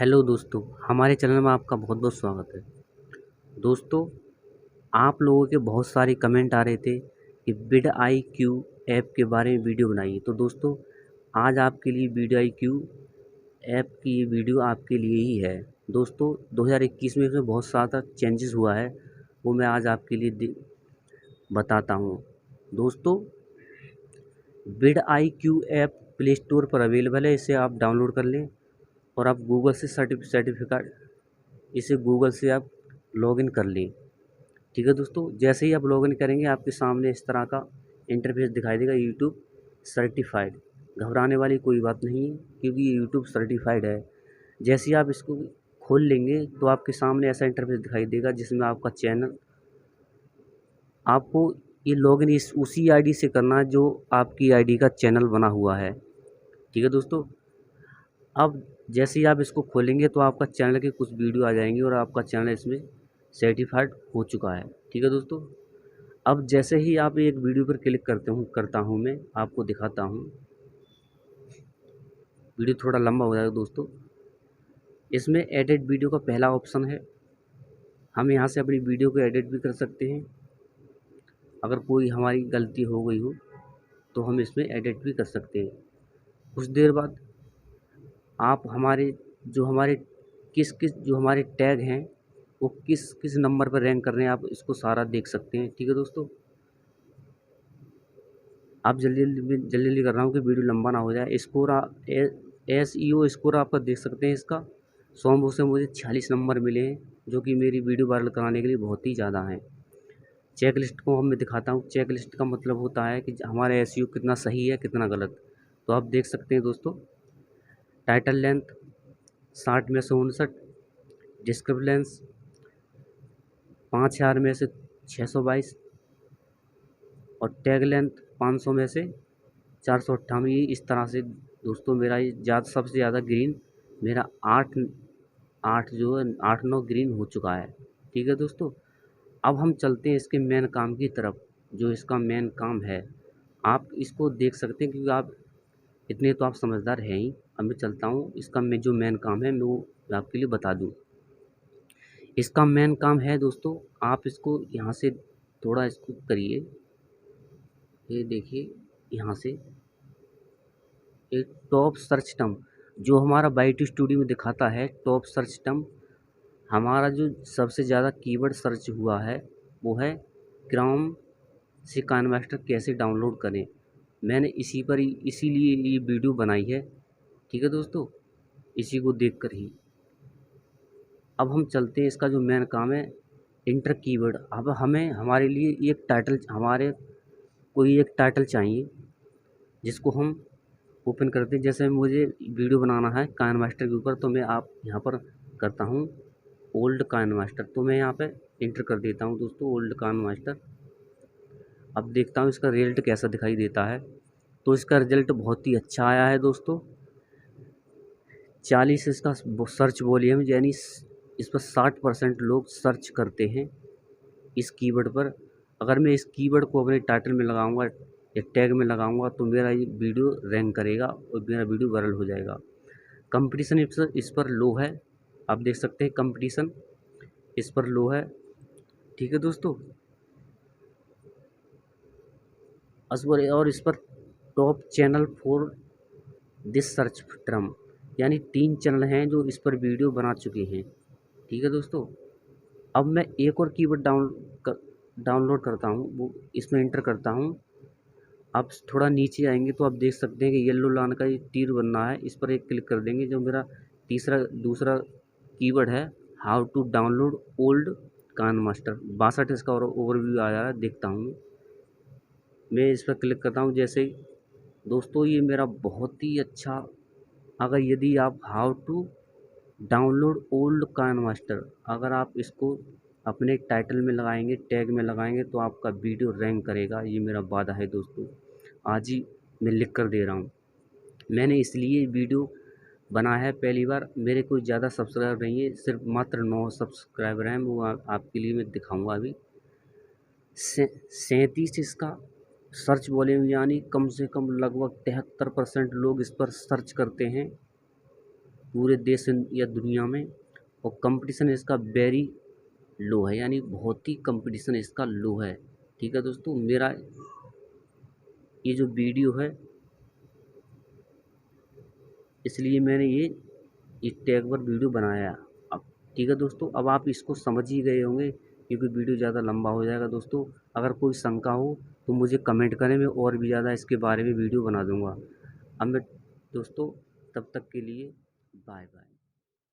Hello दोस्तों, हमारे channel में आपका बहुत बहुत स्वागत है। दोस्तों, आप लोगों के बहुत सारे कमेंट आ रहे थे कि बिड आई क्यू ऐप के बारे में वीडियो बनाइए। तो दोस्तों, आज आपके लिए बिड आई क्यू ऐप की ये वीडियो आपके लिए ही है। दोस्तों, 2021 में इसमें बहुत ज़्यादा चेंजेस हुआ है, वो मैं आज आपके लिए बताता हूँ। दोस्तों, bid I Q app play store पर अवेलेबल है, इसे आप डाउनलोड कर लें और आप गूगल से सर्टिफिकेट इसे गूगल से आप लॉगिन कर लें। ठीक है दोस्तों, जैसे ही आप लॉगिन करेंगे आपके सामने इस तरह का इंटरफेस दिखाई देगा, यूट्यूब सर्टिफाइड। घबराने वाली कोई बात नहीं है, क्योंकि ये यूट्यूब सर्टिफाइड है। जैसे ही आप इसको खोल लेंगे तो आपके सामने ऐसा इंटरफेस दिखाई देगा जिसमें आपका चैनल, आपको ये लॉगिन इस उसी आईडी से करना है जो आपकी आईडी का चैनल बना हुआ है। ठीक है दोस्तों, अब जैसे ही आप इसको खोलेंगे तो आपका चैनल की कुछ वीडियो आ जाएंगी और आपका चैनल इसमें सर्टिफाइड हो चुका है। ठीक है दोस्तों, अब जैसे ही आप एक वीडियो पर क्लिक करता हूँ मैं आपको दिखाता हूँ। वीडियो थोड़ा लंबा हो जाएगा दोस्तों। इसमें एडिट वीडियो का पहला ऑप्शन है। हम यहाँ से अपनी वीडियो को एडिट भी कर सकते हैं। अगर कोई हमारी गलती हो गई हो तो हम इसमें एडिट भी कर सकते हैं। कुछ देर बाद आप हमारे जो हमारे टैग हैं वो किस किस नंबर पर रैंक कर रहे हैं, आप इसको सारा देख सकते हैं। ठीक है दोस्तों, आप जल्दी जल्दी कर रहा हूँ कि वीडियो लंबा ना हो जाए। स्कोर SEO स्कोर आपका देख सकते हैं। इसका सोमो से मुझे 46 नंबर मिले हैं, जो कि मेरी वीडियो वायरल कराने के लिए बहुत ही ज़्यादा हैं। चेक लिस्ट को मैं दिखाता हूँ। चेक लिस्ट का मतलब होता है कि हमारा SEO कितना सही है कितना गलत। तो आप देख सकते हैं दोस्तों, टाइटल लेंथ 60 में से 59, डिस्क्रिप्शन लेंथ 5000 में से 622 और टैग लेंथ 500 में से 498। इस तरह से दोस्तों मेरा ये सबसे ज़्यादा ग्रीन मेरा आठ आठ जो है 8-9 ग्रीन हो चुका है। ठीक है दोस्तों, अब हम चलते हैं इसके मेन काम की तरफ। जो इसका मेन काम है आप इसको देख सकते हैं, क्योंकि आप इतने तो आप समझदार हैं ही। अब मैं चलता हूँ, इसका जो मेन काम है मैं वो आपके लिए बता दूँ। इसका मेन काम है दोस्तों, आप इसको यहाँ से थोड़ा इसको करिए, ये देखिए यहाँ से एक टॉप सर्च टर्म जो हमारा बाईटी स्टूडियो में दिखाता है। टॉप सर्च टर्म हमारा जो सबसे ज़्यादा कीवर्ड सर्च हुआ है वो है क्रोम से काइनमास्टर कैसे डाउनलोड करें। मैंने इसीलिए ये वीडियो बनाई है। ठीक है दोस्तों, इसी को देखकर ही अब हम चलते हैं। इसका जो मेन काम है इंटर कीवर्ड। अब हमें हमारे लिए एक टाइटल कोई एक टाइटल चाहिए जिसको हम ओपन करते हैं। जैसे मुझे वीडियो बनाना है काइनमास्टर के ऊपर, तो मैं आप यहाँ पर करता हूँ ओल्ड काइनमास्टर। तो मैं यहाँ पे इंटर कर देता हूँ दोस्तों ओल्ड काइनमास्टर। अब देखता हूँ इसका रिजल्ट कैसा दिखाई देता है। तो इसका रिजल्ट बहुत ही अच्छा आया है दोस्तों। 40 इसका सर्च वॉल्यूम, यानी इस पर 60% लोग सर्च करते हैं इस कीवर्ड पर। अगर मैं इस कीवर्ड को अपने टाइटल में लगाऊंगा या टैग में लगाऊंगा तो मेरा ये वीडियो रैंक करेगा और मेरा वीडियो वायरल हो जाएगा। कंपटीशन इस पर लो है, आप देख सकते हैं कंपटीशन इस पर लो है। ठीक है दोस्तों, और इस पर top channel for this search term, यानी 3 चैनल हैं जो इस पर वीडियो बना चुके हैं। ठीक है दोस्तों, अब मैं एक और कीवर्ड डाउनलोड करता हूँ, वो इसमें इंटर करता हूँ। आप थोड़ा नीचे आएंगे तो आप देख सकते हैं कि येलो लाइन का ये तीर बनना है, इस पर एक क्लिक कर देंगे। जो मेरा दूसरा कीवर्ड है how to download old KineMaster 62 इसका ओवरव्यू आ जा रहा है। देखता हूँ मैं इस पर क्लिक करता हूँ। जैसे ही दोस्तों ये मेरा बहुत ही अच्छा, अगर यदि आप how to download old KineMaster अगर आप इसको अपने टाइटल में लगाएंगे टैग में लगाएंगे तो आपका वीडियो रैंक करेगा। ये मेरा वादा है दोस्तों, आज ही मैं लिख कर दे रहा हूँ। मैंने इसलिए वीडियो बनाया है पहली बार। मेरे कोई ज़्यादा सब्सक्राइबर नहीं है, सिर्फ मात्र 9 सब्सक्राइबर हैं। वो आपके लिए मैं दिखाऊंगा अभी। 37 इसका सर्च वॉल्यूम, यानी कम से कम लगभग 73% लोग इस पर सर्च करते हैं। पूरे देश या दुनिया में। और कंपटीशन इसका वेरी लो है, यानी बहुत ही कंपटीशन इसका लो है। ठीक है दोस्तों, मेरा ये जो वीडियो है, इसलिए मैंने ये टैग पर वीडियो बनाया। अब ठीक है दोस्तों, अब आप इसको समझ ही गए होंगे, क्योंकि वीडियो ज़्यादा लंबा हो जाएगा दोस्तों। अगर कोई शंका हो तो मुझे कमेंट करें, मैं और भी ज़्यादा इसके बारे में वीडियो बना दूँगा। अब मैं दोस्तों, तब तक के लिए बाय बाय।